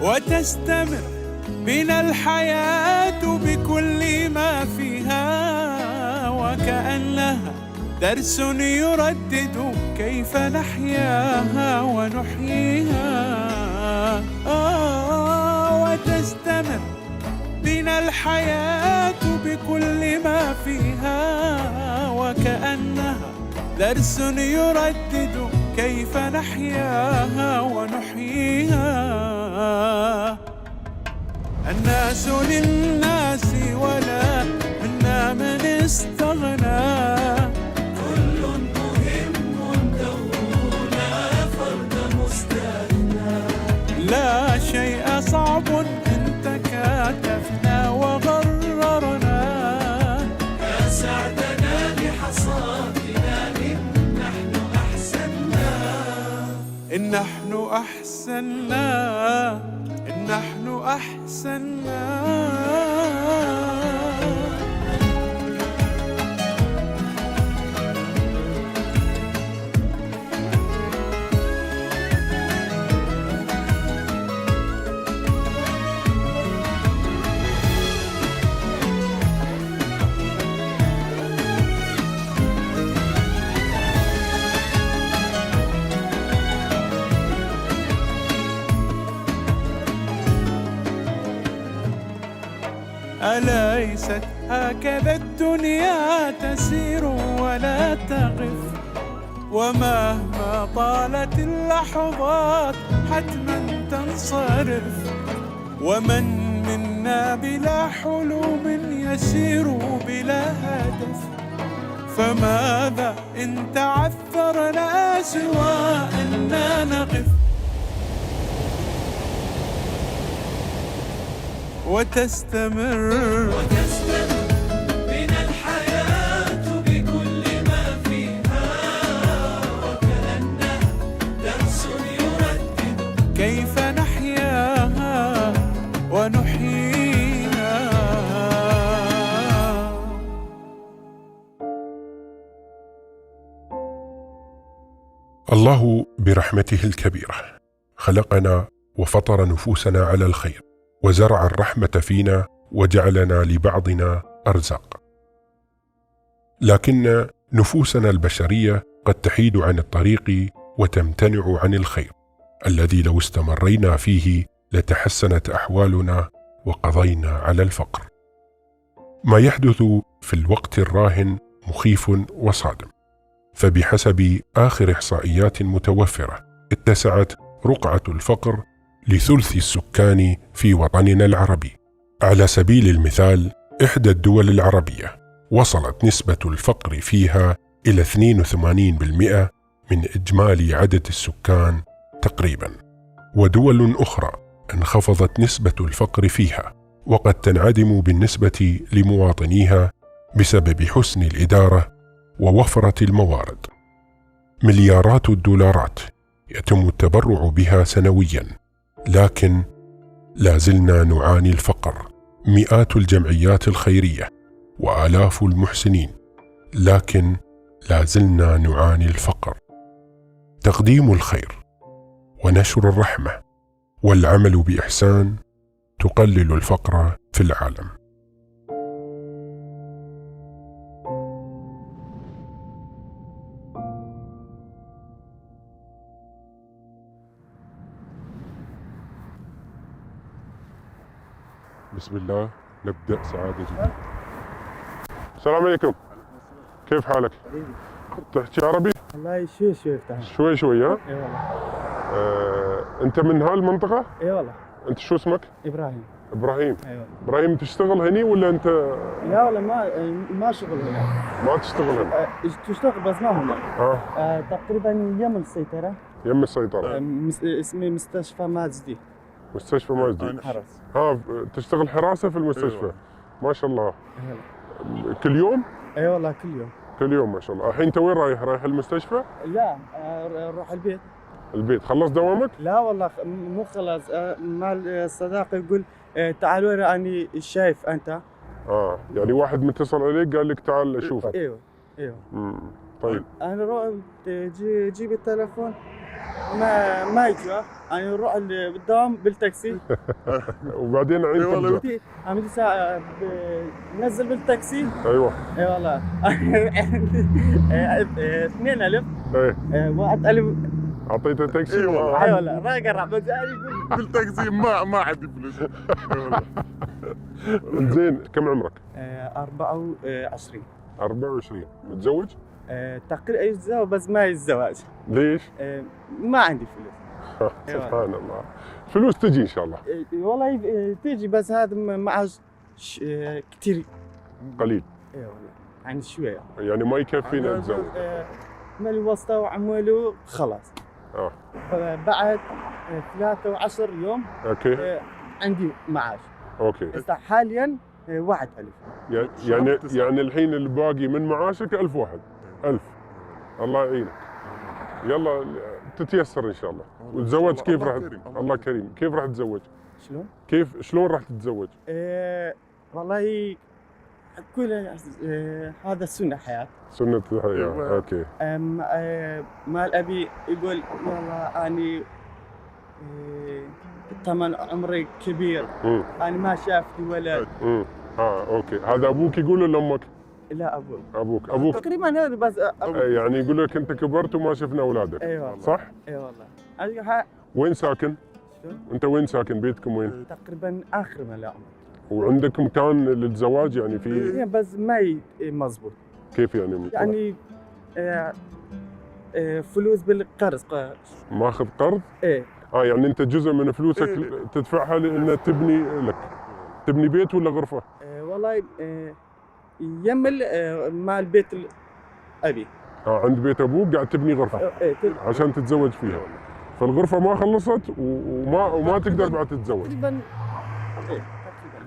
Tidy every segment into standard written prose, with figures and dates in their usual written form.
وتستمر بنا الحياة بكل ما فيها، وكأنها درس يردد كيف نحياها ونحييها. وتستمر بنا الحياة بكل ما فيها، وكأنها درس يردد كيف نحياها ونحييها. الناس للناس ولا منا من استغنى، كل مهم دوره لا فرد مستثنى. لا شيء صعب إن تكاتفنا وغررنا، يا سعدنا لحصادنا إن نحن أحسننا. إن نحن أحسننا، إن نحن أحسننا. أليست هكذا الدنيا تسير ولا تقف، ومهما طالت اللحظات حتما تنصرف. ومن منا بلا حلم يسير بلا هدف، فماذا إن تعثرنا سوى أننا نقف. وتستمر بنا الحياة بكل ما فيها، وكأنها درس يردد كيف نحياها ونحييها. الله برحمته الكبيرة خلقنا وفطر نفوسنا على الخير، وزرع الرحمة فينا وجعلنا لبعضنا أرزاق. لكن نفوسنا البشرية قد تحيد عن الطريق وتمتنع عن الخير الذي لو استمرينا فيه لتحسنت أحوالنا وقضينا على الفقر. ما يحدث في الوقت الراهن مخيف وصادم، فبحسب آخر إحصائيات متوفرة اتسعت رقعة الفقر لثلث السكان في وطننا العربي. على سبيل المثال، إحدى الدول العربية وصلت نسبة الفقر فيها إلى 82% من إجمالي عدد السكان تقريبا، ودول أخرى انخفضت نسبة الفقر فيها وقد تنعدم بالنسبة لمواطنيها بسبب حسن الإدارة ووفرة الموارد. مليارات الدولارات يتم التبرع بها سنويا، لكن لا زلنا نعاني الفقر. مئات الجمعيات الخيرية وآلاف المحسنين، لكن لا زلنا نعاني الفقر. تقديم الخير ونشر الرحمة والعمل بإحسان تقلل الفقر في العالم. بسم الله نبدأ سعادة جديدة. السلام عليكم، كيف حالك؟ تحكي عربي؟ والله شوي افتح شوي شوي. ها؟ اي والله. أنت من هالمنطقة؟ اي والله. أنت شو اسمك؟ ابراهيم. إبراهيم. اي والله. إبراهيم تشتغل هني ولا أنت؟ لا والله ما شغل هنا. ما تشتغل هنا؟ تشتغل بس ما هنا. تقريبا يم السيطرة. يم السيطرة. اسمي مستشفى مازدي. مستشفى مازدي. حرس. تشتغل حراسة في المستشفى. أيوة. ما شاء الله. كل يوم؟ اي والله كل يوم. كل يوم ما شاء الله. الحين انت وين رايح؟ رايح المستشفى؟ لا اروح البيت. البيت خلص دوامك؟ لا والله مو خلاص. مال الصداقة يقول تعال وراني شايف انت. يعني واحد متصل عليك قال لك تعال اشوفك. ايوه. طيب انا جيب التلفون ما يجوا يعني نروح بالدوام بالتاكسي. وبعدين عين ترجع. عملت ساعة نزل بالتاكسي. ايوه. اي والله. 2,000 ايه 1,000. اعطيته تاكسي. اي والله. اي والله راجع بزعل يقول بالتاكسي ما عندي فلوس. زين كم عمرك؟ 24. 24. متزوج؟ تقريبا يتزوج بس ما الزواج. ليش؟ ما عندي فلوس. سبحان الله. فلوس تجي ان شاء الله. والله تيجي بس هذا معاش كثير قليل. اي والله يعني شويه يعني ما يكفينا نتزوج. مالي واسطه وعمله خلاص. بعد 13 يوم اوكي. عندي معاش. اوكي. بس حاليا 1,000. يعني الحين اللي باقي من معاشك 1000 واحد. 1000. الله يعينك. يلا تتيسر ان شاء الله. وتزوج كيف راح؟ الله كريم. كيف راح تتزوج؟ شلون؟ شلون راح تتزوج؟ والله كل هذا السنة حياة. سنة الحياة. اوكي. مال ابي يقول يلا اني طبعا عمري كبير. انا ما شافت ولد. اوكي. هذا ابوك يقول ولا امك؟ لا ابوك. ابوك تقريبا هذا بس يعني يقول لك انت كبرت وما شفنا اولادك. ايوه صح؟ اي والله. وين ساكن؟ شلون؟ انت وين ساكن؟ بيتكم وين؟ تقريبا اخر ما لا عمر. وعندك مكان للزواج يعني في؟ بس ما مزبوط. كيف يعني؟ يعني فلوس بالقرض. ماخذ قرض؟ ايه. يعني انت جزء من فلوسك تدفعها لان تبني لك. تبني بيت ولا غرفه؟ والله يمل مال بيت ابي. عند بيت ابوك قاعد تبني غرفه عشان تتزوج فيها. فالغرفه ما خلصت وما تقدر بعد تتزوج. تقريبا.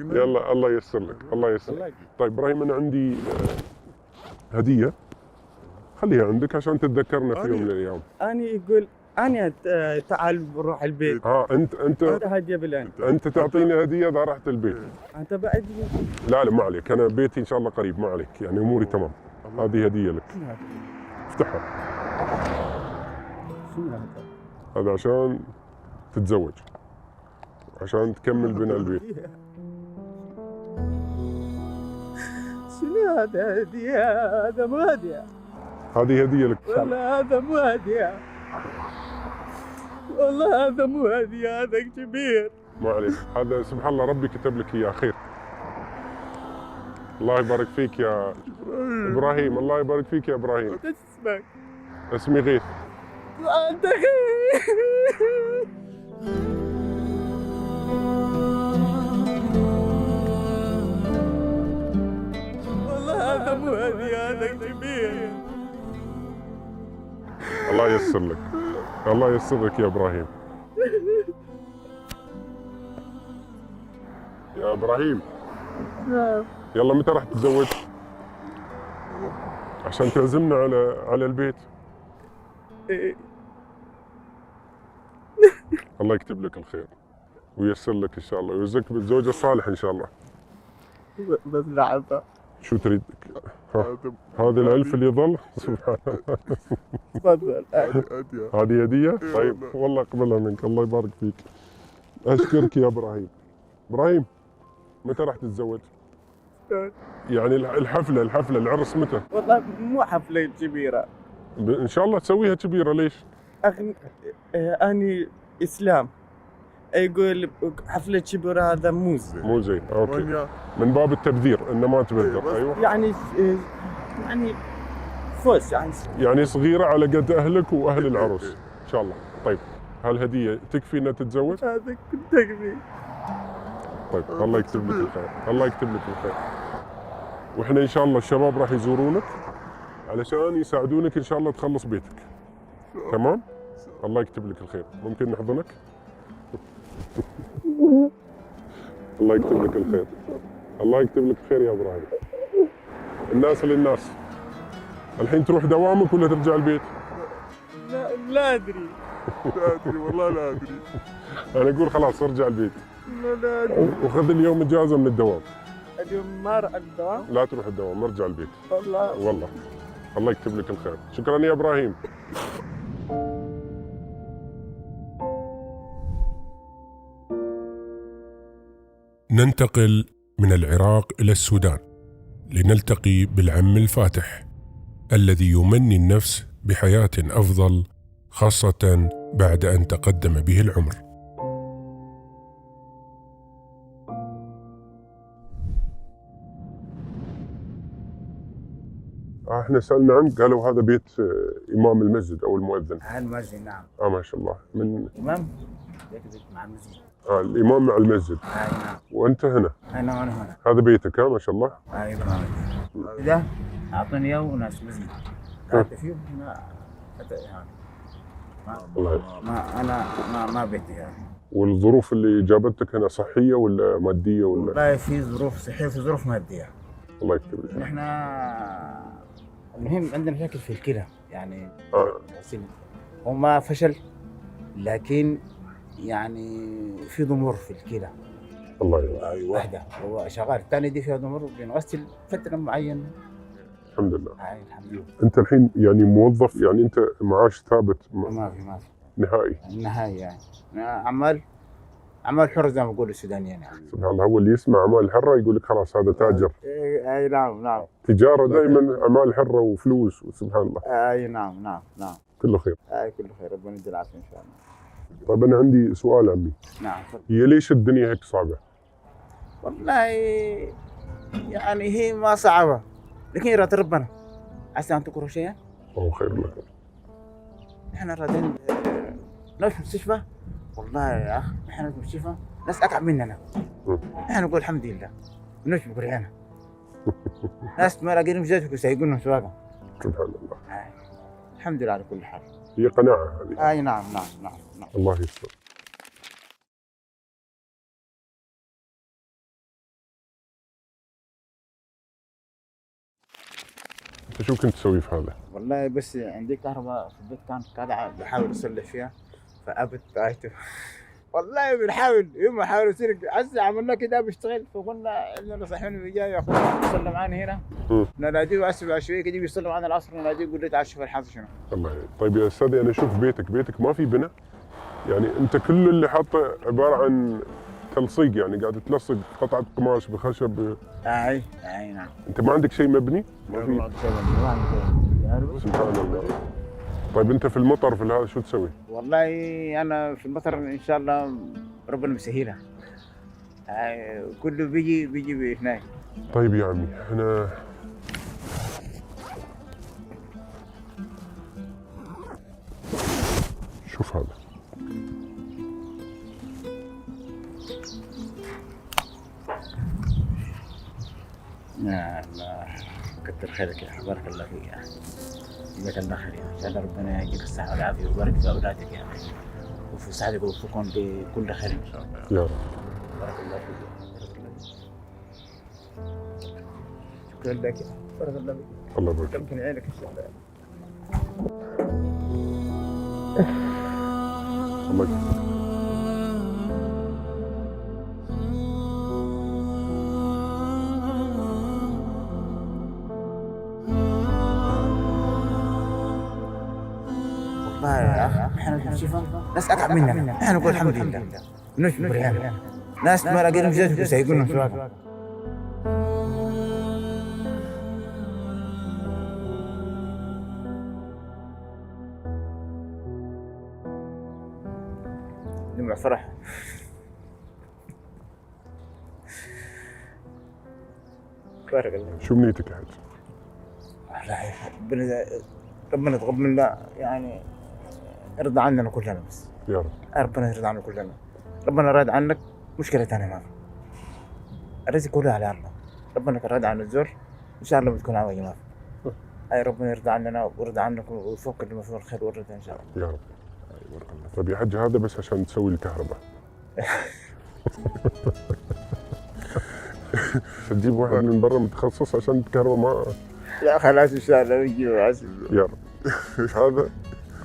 يلا الله ييسر لك. الله ييسر لك. طيب ابراهيم انا عندي هديه خليها عندك عشان تتذكرنا في يوم من الايام. انا يقول انا تعال نروح البيت. انت هديه بالان. انت تعطيني هديه اذا رحت البيت. انت بعد. لا ما عليك، انا بيتي ان شاء الله قريب، ما عليك، يعني اموري تمام. هذه هديه لك. افتحها. شنو هذا؟ هذا عشان تتزوج، عشان تكمل بناء البيت. شنو هذا؟ هديه؟ هذا مو هديه. هذه هديه لك. والله هذا مو هديه. والله هذا مو هديه، هذا كبير. ما عليك، هذا سبحان الله ربي كتب لك اياه خير. الله يبارك فيك يا ابراهيم. الله يبارك فيك يا ابراهيم. ايش اسمك؟ اسمي غيث. انت غيث. والله هذا مو هديه، هذا كبير. الله ييسر لك. الله ييسر لك يا ابراهيم. يا ابراهيم. نعم. يلا متى راح تتزوج؟ عشان تعزمنا على البيت. إيه. الله يكتب لك الخير وييسر لك ان شاء الله ويرزقك بالزوج الصالح ان شاء الله. بس لعبة. شو تريد؟ هذا الألف اللي يظل. سبحان الله. تفضل. هذه هدية؟ طيب والله اقبلها منك. الله يبارك فيك. اشكرك يا ابراهيم. ابراهيم متى راح تتزوج؟ يعني الحفلة العرس متى؟ والله مو حفلة كبيرة. ان شاء الله تسويها كبيرة. ليش؟ أني إسلام يقول حفلة كبيرة هذا مو زين. اوكي. من باب التبذير انه ما تبذر. ايوه. يعني فوز يعني صغيرة على قد اهلك واهل العروس ان شاء الله. طيب هالهدية تكفي انها تتزوج؟ هذا كنت تكفي. طيب الله يكتب لك الخير. الله يكتب لك الخير. واحنا ان شاء الله الشباب راح يزورونك علشان يساعدونك ان شاء الله تخلص بيتك. تمام؟ الله يكتب لك الخير. ممكن نحضنك؟ الله يكتب لك الخير. الله يكتب لك الخير يا ابراهيم. الناس للناس. الحين تروح دوامك ولا ترجع البيت؟ لا ادري. والله لا ادري. انا اقول خلاص ارجع البيت. لا ادري. وخذ اليوم اجازه من الدوام. اليوم ما راح الدوام؟ لا تروح الدوام، ارجع البيت. والله. الله يكتب لك الخير. شكرا يا ابراهيم. ننتقل من العراق إلى السودان لنلتقي بالعم الفاتح الذي يمني النفس بحياة أفضل، خاصة بعد أن تقدم به العمر. احنا سألنا عنك، قالوا هذا بيت إمام المسجد أو المؤذن. المسجد نعم. ما شاء الله. من إمام بيت مع المسجد. الإمام مع المسجد. نعم. وأنت هنا. أنا هنا. هذا بيتك ما شاء الله. أيوة. إذا أعطني إياه وناس مسجد. قعدت فيه ما أنا ما بيتي يعني. والظروف اللي جابتك هنا صحية ولا مادية ولا؟ والله في ظروف صحية وفي ظروف مادية. الله يكتب لك. نحن المهم عندنا مشاكل في الكلى يعني. هو ما فشل، لكن يعني في ضمور في الكلى. الله يعين. واحدة هو شغال، الثانية دي فيها ضمور بنغسل فترة معينة. الحمد لله. الحمد لله. أنت الحين يعني موظف، يعني أنت معاش ثابت؟ ما في نهائي. نهائي يعني. أعمال حرة زي ما بيقولوا السودانيين يعني. سبحان الله، هو اللي يسمع أعمال حرة يقول لك خلاص هذا تاجر. أي نعم. تجارة دائما أعمال حرة وفلوس، وسبحان الله. أي نعم. كله خير. كله خير، ربنا يدي العافية إن شاء الله. طيب أنا عندي سؤال عمي. نعم. هي ليش الدنيا هيك صعبة؟ والله يعني هي ما صعبة، لكن إرادة ربنا. عسى أن تكرهوا شيئا الله خير لكم. نحن راضين نروح المستشفى. والله يا أخ نحن في المستشفى ناس أتعب مننا. نحن نقول الحمد لله، نشكر بريانا. ناس ما لاقيين مجازفك وسايقونهم سواقا. سبحان الله. الحمد لله على كل حال. هي قناعة هذه. نعم. الله يستر. انت شو كنت تسوي في هذا؟ والله بس عندي كهرباء في البيت، كانت قاعدة بحاول أصلح فيها فأبت طايته. والله بنحاول يوم حاولوا يصير هسه عملنا كده بيشتغل، فقلنا انه نصحوني جاي يا اخوي يصلي معنا هنا. نناديه اسبوع شويه كده بيصلي معنا العصر، نناديه يقول لي تعال شوف الحظ شنو. الله يعين. طيب يا استاذي انا اشوف بيتك ما في بناء، يعني انت كل اللي حاطه عباره عن تلصيق، يعني قاعد تلصق قطعه قماش بخشب. اي نعم. انت ما عندك شيء مبني؟ ما في. سبحان الله. طيب انت في المطر في هذا شو تسوي؟ والله انا في المطر ان شاء الله ربنا مسهلها. كله بيجي هناك. طيب يا عمي احنا شوف هذا. لا كتر خيرك يا بارك الله فيك يا جزاك الله خير يا ان شاء الله ربنا يجزيك الصحه والعافيه ويبارك في اولادك يا اخي وفي سعدك ويوفقكم بكل خير ان شاء الله يا رب. بارك الله فيك. شكرا لك بارك الله فيك. الله يبارك. يمكن عينك ان شاء الله. الله يكرمك. والله يا اخي احنا في المستشفى ناس اتعب مننا، احنا نقول الحمد لله نشكر بريانا. ناس ما لاقيين مجازفك وسايقونهم سواقا. دمع فرح. بارك الله. شو بنيتك يا حاج؟ ربنا يتقبلنا يعني يرضى عننا كلنا بس. يا رب. ربنا يرضى عنا كلنا. ربنا راضي عنك مشكلة ثانية ما في. الرزق كله على الله. ربنا كان راضي عن الزور ان شاء الله بتكون عواجه ما في. اي ربنا يرضى عننا ويرضى عنك ويفك لما فيه الخير والرضا ان شاء الله. يا رب. بارك الله. طيب يا حاج هذا بس عشان تسوي الكهرباء. تجيب واحد من برا متخصص عشان الكهرباء ما. لا خلاص ان شاء الله نجيبه عسل. يا رب.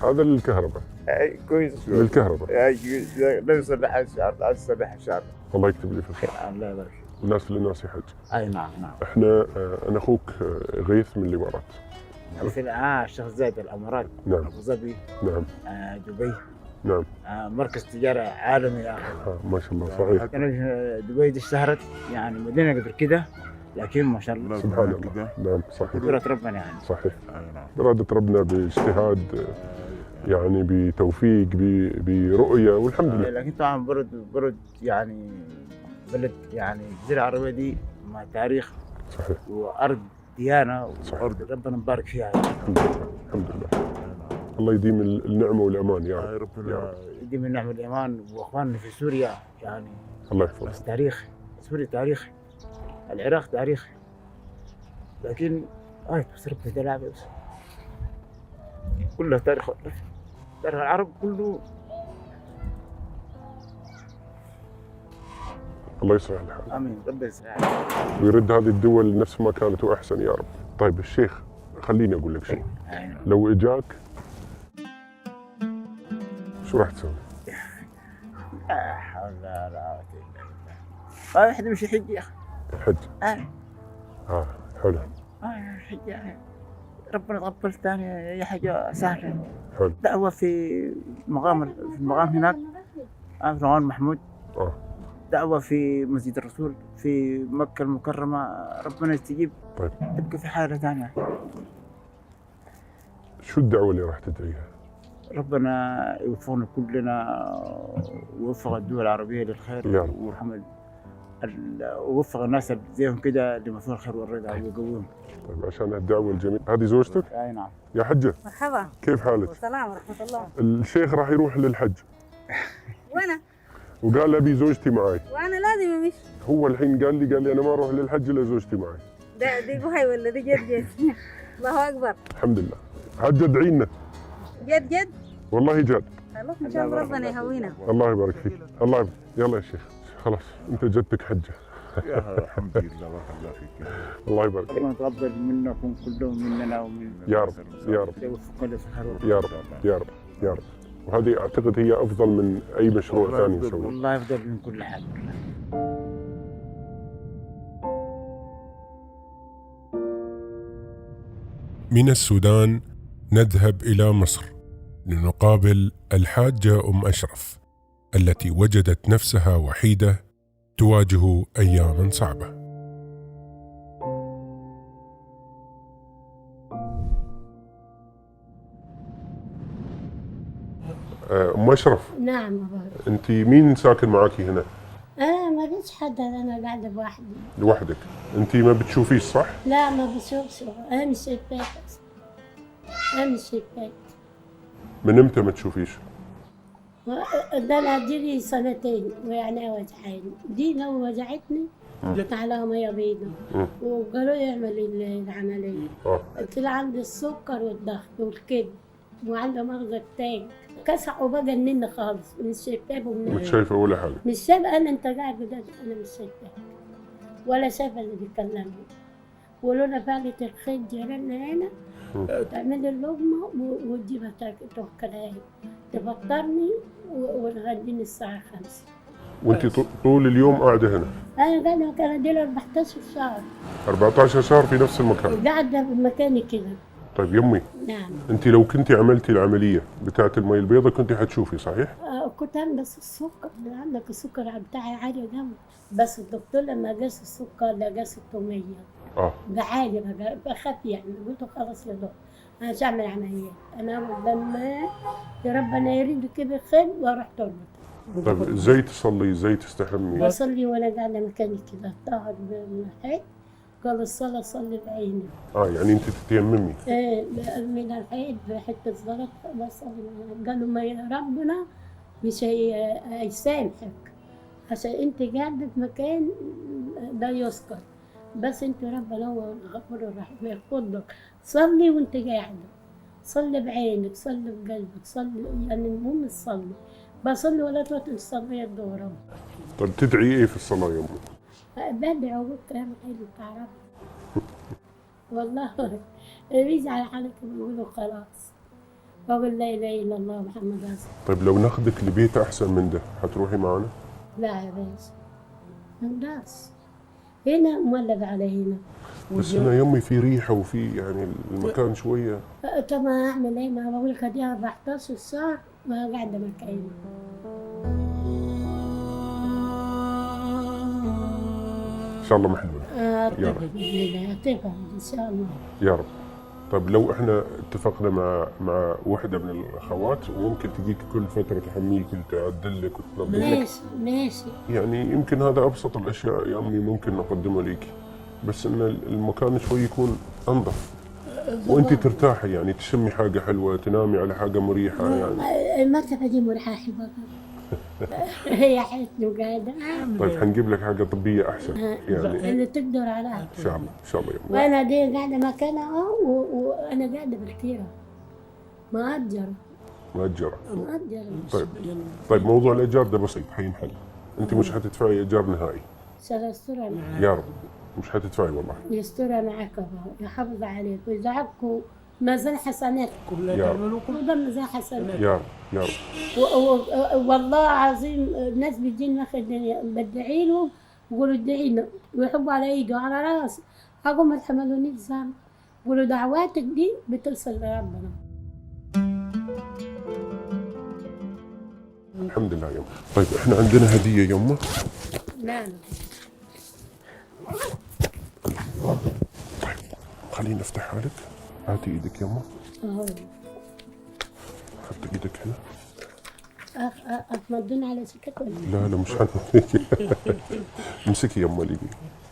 هذا للكهرباء. اي كويس. للكهرباء. لا يصلحها ان شاء الله، يصلحها ان شاء الله. الله يكتب لي في الخير. الله يبارك. والناس للناس يا حج. اي نعم. احنا انا اخوك غيث من الامارات. الشيخ زايد الامارات. نعم. ابو ظبي. نعم. دبي. نعم. مركز تجاره عالمي يا اخي. ما شاء الله صحيح. دبي دي اشتهرت يعني مدينه قبل كده، لكن ما شاء الله سبحان الله. نعم صحيح. قدرة ربنا يعني. صحيح. إرادة ربنا باجتهاد، يعني بتوفيق، برؤية، والحمد لله. لكن طبعا برد يعني بلد يعني الجزيرة العربية دي مع تاريخ. صحيح. وأرض ديانة، صحيح. وأرض ربنا مبارك فيها يعني. الحمد لله الحمد لله. الله يديم النعمة والأمان يا رب. ربنا يديم النعمة والأمان. وأخواننا في سوريا يعني الله يحفظك. بس تاريخ سوريا تاريخ، العراق تاريخ، لكن بس ربنا تلعب بس كله تاريخ العرب كله. الله يصلح الحال. امين ربنا يسعدك ويرد هذه الدول نفس ما كانت واحسن يا رب. طيب الشيخ، خليني اقول لك شيء. لو اجاك شو راح تسوي؟ لا حول ولا قوة الا بالله. ما واحد يمشي حج يا اخي. الحج. حلو. حج يعني ربنا يتقبل ثاني، هي حاجة سهلة. حلو. دعوة في المقام هناك في مقام محمود. دعوة في مسجد الرسول في مكة المكرمة، ربنا يستجيب. طيب. تبقى في حالة ثانية. شو الدعوة اللي راح تدعيها؟ ربنا يوفقنا كلنا ويوفق الدول العربية للخير يا رب. ويرحم ووفق الناس اللي زيهم كده لمثوى الخير والرضا ويقويهم. طيب عشان الدعوة الجميلة، هذه زوجتك؟ اي نعم. يا حجة. مرحبا. كيف حالك؟ والسلام ورحمة الله. الشيخ راح يروح للحج. وانا؟ وقال ابي زوجتي معي. وانا لازم امشي. هو الحين قال لي انا ما اروح للحج الا زوجتي معي. دي بهاي ولا دي جد؟ الله اكبر. الحمد لله. حجة ادعي لنا. جد؟ والله جد. خلاص ان شاء الله ربنا يهوينا. الله يبارك فيك. الله يبارك. يلا يا شيخ خلاص انت جدتك حجة. يا الحمد لله الله يخليك فيك. الله يبارك فيك. ربنا يتقبل منكم كلهم مننا ومن يا رب يا رب يوفقنا للخير يا رب يا رب يا رب. وهذه اعتقد هي افضل من اي مشروع ثاني نسويه. والله يفضل من كل حاجه. من السودان نذهب إلى مصر لنقابل الحاجة أم أشرف التي وجدت نفسها وحيدة تواجه أياماً صعبة. أم أشرف. نعم بابا. أنت مين ساكن معاكي هنا؟ أنا ما فيش حد، أنا قاعدة بوحدي. لوحدك؟ أنت ما بتشوفيش صح؟ لا ما بشوفش، أنا مش شايفاك. أنا مش شايفاك. من إمتى ما تشوفيش؟ ده أنا دي سنتين ويعني وجعاني، دي لو وجعتني جبت عليها مية بيضاء وقالوا لي اعمل العملية. طلع عندي السكر والضغط والكبد وعندي مرض التاج، كسعوا بقى جنني خالص، مش شايفاه مش شايفة ولا حاجة؟ مش شايفة. أنا أنت قاعد بجد أنا مش شايفاه ولا شايفة اللي بيكلمني. ولولا فعلة الخير جيراننا هنا تعمل اللقمة وتجيبها توكلها تفطرني وتغديني الساعة 5. وأنت طول اليوم قاعدة هنا؟ أنا قاعدة مكان دي 14 شهر. 14 شهر في نفس المكان؟ قاعدة بمكاني كده. طيب يمي. نعم. أنت لو كنتي عملتي العملية بتاعت المي البيضاء كنتي حتشوفي صحيح؟ كنت أعمل بس السكر، عندك السكر بتاعي عالي جدا، بس الدكتور لما قاس السكر لقى 600. بعالي بقى بخاف يعني. قلت له خلاص يا دكتور أنا مش هعمل عملية، أنا لما ربنا يريد كده خير وأروح تربط. طيب ازاي تصلي؟ ازاي تستحمي؟ بصلي وأنا قاعدة مكاني كده، طاهر بالحيط قال الصلاة صلي بعيني. يعني انت تتيممي؟ من الحيط بحتة زلط بصلي. قالوا ما ربنا مش هيسامحك عشان انت قاعدة في مكان لا يذكر، بس انت ربنا هو الغفور الرحيم ياخد لك. صلي وانت قاعدة، صلي بعينك، صلي بقلبك، صلي يعني المهم تصلي. بصلي ولا توتر الصلاة الظهر. طب تدعي ايه في الصلاة يا امي؟ بدعي وكلام حلو تعرف. والله بيزعل عليك بيقولوا خلاص. بقول لا اله الا الله محمد رسول الله. طيب لو ناخدك لبيت احسن من ده هتروحي معنا؟ لا يا باشا الناس هنا مولد على هنا. بس هنا يمي في ريحة وفي يعني المكان شوية. طب ما اعمل ايه؟ ما بقول لك دي 14 شهر ما قاعدة مكاني. ان شاء الله محلول. يا طبعا رب. بإذن الله، طبعا إن شاء الله. يا رب. طيب لو احنا اتفقنا مع واحدة من الاخوات وممكن تجيك كل فترة تحميك وتعدل لك وتنظم لك، ماشي ماشي. يعني يمكن هذا ابسط الاشياء يا امي ممكن نقدمها ليك، بس ان المكان شوي يكون انظف وانت ترتاحي، يعني تشمي حاجة حلوة، تنامي على حاجة مريحة يعني. المرتبة دي مريحة بابا. هي حياتنا وقاعدة. طيب حنجيب لك حاجة طبية احسن يعني. اللي تقدر عليها. ان شاء الله ان شاء الله يا امي. وأنا دي قاعدة مكانها وأنا قاعدة بالكتيرة. مأجرة. مأجرة. مأجرة. طيب موضوع الايجار ده بسيط حينحل. انت مش حتدفعي ايجار نهائي. سيسترها معك. يا رب مش حتدفعي والله. يسترها معك بابا، يحافظ عليك ويجعلكوا مازال حسنات. يا رب كلها مازال حسنات. يا رب يا رب. والله العظيم الناس بتجينا اخر الدنيا بدعي لهم يقولوا ادعي لنا ويحبوا على ايدي وعلى راسي. اقوم ما تحملونيش ذنب، يقولوا دعواتك دي بتوصل لربنا. الحمد لله يما. طيب احنا عندنا هدية يما. نعم. طيب خليني افتحها لك. هاتي ايدك يما. اهو. حط ايدك هنا. اتمضون على سكتك ولا لا لا مش حنمسكي. امسكي يما لي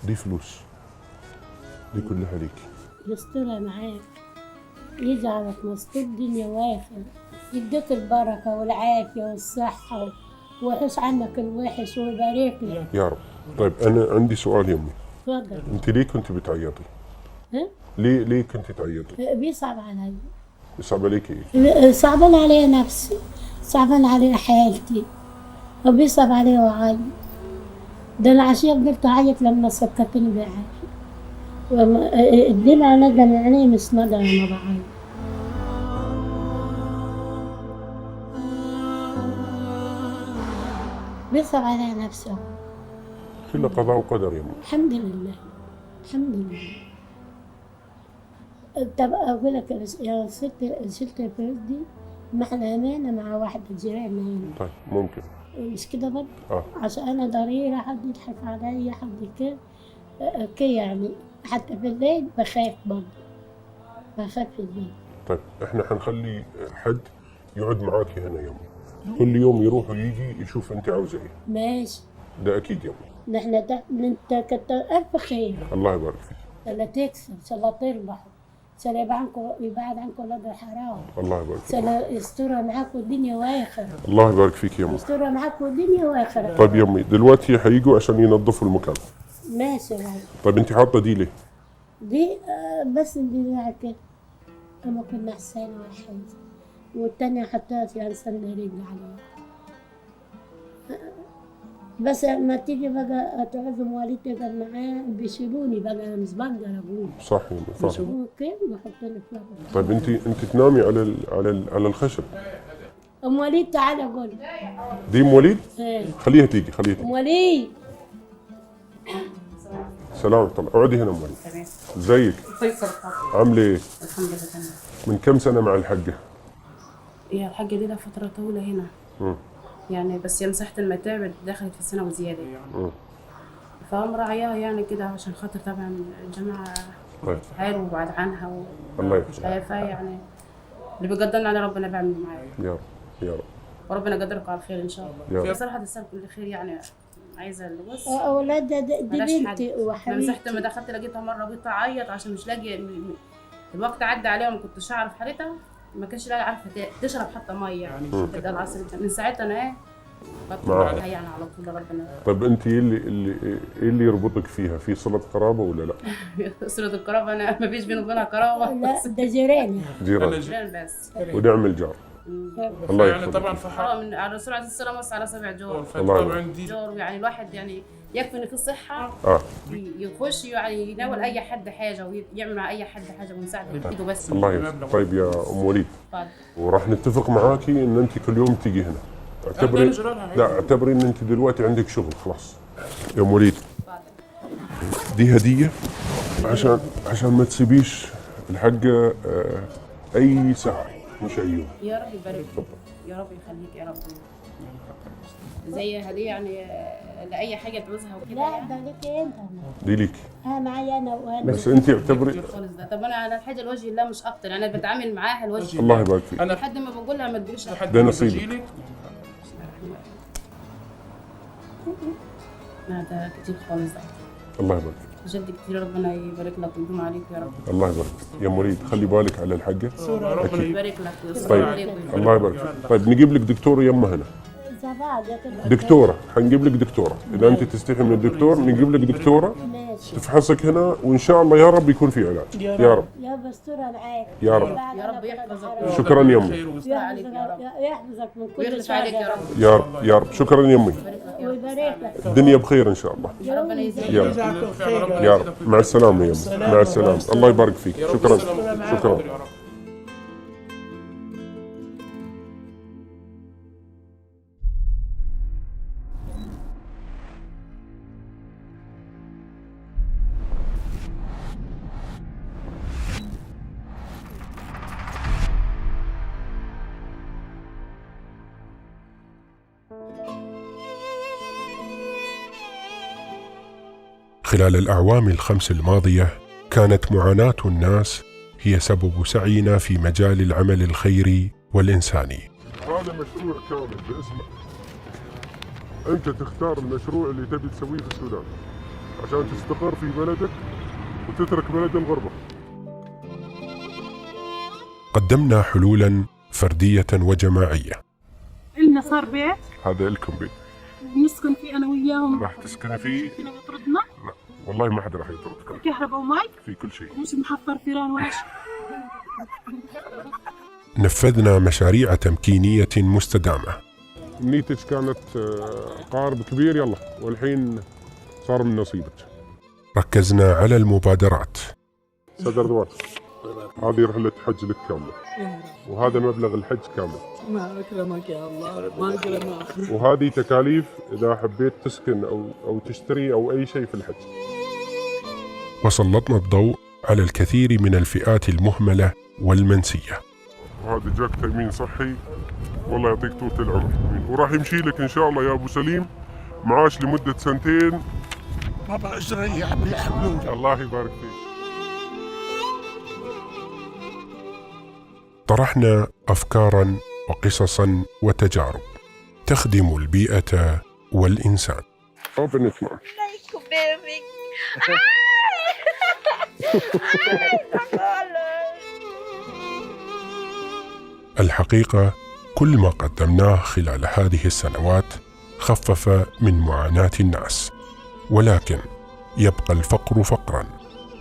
دي فلوس. دي كلها ليكي. يسترها معاك، يجعلك مستور دنيا واخر، يديك البركة والعافية والصحة ويحوش عنك الوحش ويبارك لك. يا رب. طيب انا عندي سؤال يمي. تفضل. انت ليه كنت بتعيطي؟ ها؟ ليه كنت تعيطي؟ بيصعب علي. بيصعب عليكي ايه؟ صعبان علي نفسي، صعبان علي حالتي، وبيصعب علي وعي. ده العشية فضلت أعيط لما سكتني بعافية. الدمع ندم عيني مش ندم ما بعيط. بيصعب علي نفسي. كله قضاء وقدر يمي. الحمد لله الحمد لله. طب أقول لك يا ست، شلت الفلوس دي ما احنا أمانة مع واحدة جيراننا هنا. طيب ممكن. مش كده برضه؟ اه. عشان أنا ضريرة حد يضحك عليا حد كده كي يعني، حتى في الليل بخاف برضه، بخاف في الليل. طيب احنا حنخلي حد يقعد معاكي هنا يمي، كل يوم يروح ويجي يشوف انت عاوزه ايه. ماشي. ده اكيد يمي. نحن انت كتر ألف خير. الله يبارك فيك. لا تكسب، إن شاء الله تربحوا، إن شاء الله يبعد عنكم ولاد الحرام، الله يبارك إن شاء فيك. الله يسترها معاكم الدنيا وآخرة. الله يبارك فيك يمي. يسترها معاكم الدنيا وآخرة. طيب يمي دلوقتي حيجوا عشان ينظفوا المكان. ماشي والله. طيب انت حاطه دي ليه؟ دي بس دي كده أما كنا حسين واحد، والتانية حطيت يعني سنة رجل عليها. بس لما تيجي بقى تعزم والدتي تقعد معاه بيشيلوني بقى، أنا مش بقدر أقوم. صح يمي فاهم. بيشيلوني كده ويحطوني في لبن. طيب انت تنامي على الخشب. أم وليد تعالى قول. دي ام وليد؟ إيه. خليها تيجي أم وليد. سلام ورحمة الله. اقعدي هنا ام وليد. تمام. ازيك؟ عامله ايه؟ الحمد لله تمام. من كم سنة مع الحاجة؟ هي الحاجة دي لها فترة طويلة هنا. يعني بس هي مساحة المتاع دخلت في السنة وزيادة يعني. فهم راعياها يعني كده عشان خاطر طبعا الجماعة طيب. حلو وبعد عنها الله يفتح. يعني اللي بيقدرنا على ربنا بيعمل معايا. يا رب يا رب. وربنا يقدركم على الخير ان شاء يا الله. رب. بصراحة تستاهل كل خير يعني. عايزة اللي بص أولاد دي بنتي من وحبيبتي. مساحة ما دخلت لقيتها مرة قلت أعيط عشان مش لاقي الوقت عدى عليها وما كنتش أعرف حالتها، ما كانش لاقي عارفة تشرب حتى مية يعني. ده العصر من ساعتها أنا إيه بطلع يعني على طول ربنا. طيب انت ايه اللي يربطك فيها؟ في صلة قرابة ولا لا؟ صلة القرابة أنا ما فيش بيني وبينها قرابة. لا ده جيران. جيران. جيران بس. ونعم الجار. الله يعني يحفظك. طبعا في حق من على الرسول عليه السلام وصى على 7 جور. الله طبعا دي جور يعني الواحد يعني يكفي إن في صحة اه. يخش يعني يناول أي حد حاجة ويعمل مع أي حد حاجة ومساعدة بإيده بس. الله يحفظك. طيب يا ام وليد، اتفضل. وراح نتفق معاكي ان انت كل يوم تيجي هنا. اعتبري لا اعتبري ان انت دلوقتي عندك شغل خلاص. يا ام وليد دي هدية عشان ما تسيبيش الحاجة اي ساعة مش اي يوم. يا رب يبارك فيك. اتفضل. يا رب يخليك يا رب. زي هديه يعني لاي حاجه تعوزها وكده. لا يعني. ده ليك انت. دي ليك. معايا انا وانا. بس انت اعتبري خالص ده. طب انا الحاجه لوجه الله مش اكتر، انا بتعامل معاها لوجه الله يبارك فيك. لحد ما بقول لها ما تجيبش ده نصيبك. لا ده كتير خالص ده. الله يبارك فيك. بجد كتير، ربنا يبارك لك ويدوم عليك يا رب. الله يبارك فيك يا مريد، خلي بالك على الحاجه. ربنا يبارك لك ويصبر طيب عليك. الله يبارك فيك. طيب نجيب لك دكتوره يمه هنا. زبادي. دكتوره، حنجيب لك دكتوره، اذا انت تستحي من الدكتور نجيب لك دكتوره ماشي. تفحصك هنا، وان شاء الله يا رب يكون في علاج. يا رب يا بستورة معاك. يا رب. يا رب يحفظك. شكرا يمي. ويصبر عليك يا رب. يحفظك من كل ويخلف عليك يا رب. يا رب يا رب. شكرا يمي. ويبارك لك. الدنيا بخير ان شاء الله. ربنا يزيدك. يا رب يا رب. مع السلامه يا يمي. مع السلامه. الله يبارك فيك. شكرا شكرا. خلال الأعوام ال5 الماضية كانت معاناة الناس هي سبب سعينا في مجال العمل الخيري والإنساني. هذا مشروع كامل باسمك. أنت تختار المشروع اللي تبي تسويه في السودان عشان تستقر في بلدك وتترك بلد الغربة. قدمنا حلولا فردية وجماعية. إلنا صار بيت، هذا لكم بيت نسكن فيه أنا وياهم. راح تسكني فيه؟ فينا يطردنا؟ لا والله ما حدا راح يطردك. كهرباء ومي؟ في كل شيء. مش محفر فيران ولا شيء. نفذنا مشاريع تمكينية مستدامة. نيتك كانت قارب كبير، يلا والحين صار من نصيبك. ركزنا على المبادرات. سيد دوار، هذه رحلة حج لك كاملة، وهذا مبلغ الحج كامل. ما أكرمك يا الله، ما أكرمك. وهذه تكاليف إذا حبيت تسكن أو تشتري أو أي شيء في الحج. وسلطنا الضوء على الكثير من الفئات المهملة والمنسية. وهذا جاك تأمين صحي، والله يعطيك طولة العمر، وراح يمشي لك إن شاء الله يا أبو سليم معاش لمدة 2 سنين. ما بقاش ريح بالحلول. الله يبارك فيك. طرحنا أفكاراً وقصصاً وتجارب تخدم البيئة والإنسان. الحقيقة كل ما قدمناه خلال هذه السنوات خفف من معاناة الناس، ولكن يبقى الفقر فقراً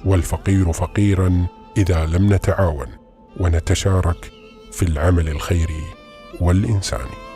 والفقير فقيراً إذا لم نتعاون ونتشارك في العمل الخيري والإنساني.